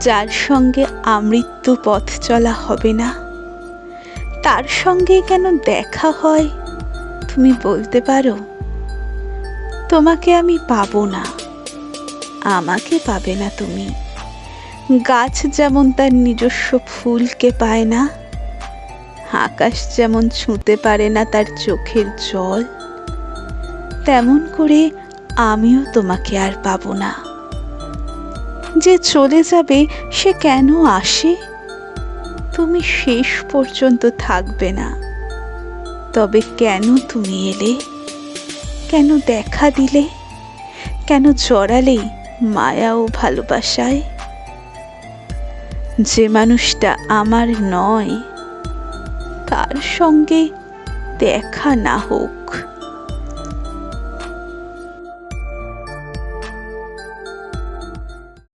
যার সঙ্গে আমৃত্যু পথ চলা হবে না, তার সঙ্গে কেন দেখা হয় তুমি বলতে পারো? তোমাকে আমি পাবো না, আমাকে পাবে না তুমি। গাছ যেমন তার নিজস্ব ফুলকে পায় না, আকাশ যেমন ছুঁতে পারে না তার চোখের জল, তেমন করে আমিও তোমাকে আর পাবো না। যে চলে যাবে সে কেন আসে? তুমি শেষ পর্যন্ত থাকবে না, তবে কেন তুমি এলে? কেন দেখা দিলে? কেন জড়ালে মায়া ও ভালোবাসায়? যে মানুষটা আমার নয়, তার সঙ্গে দেখা না হোক,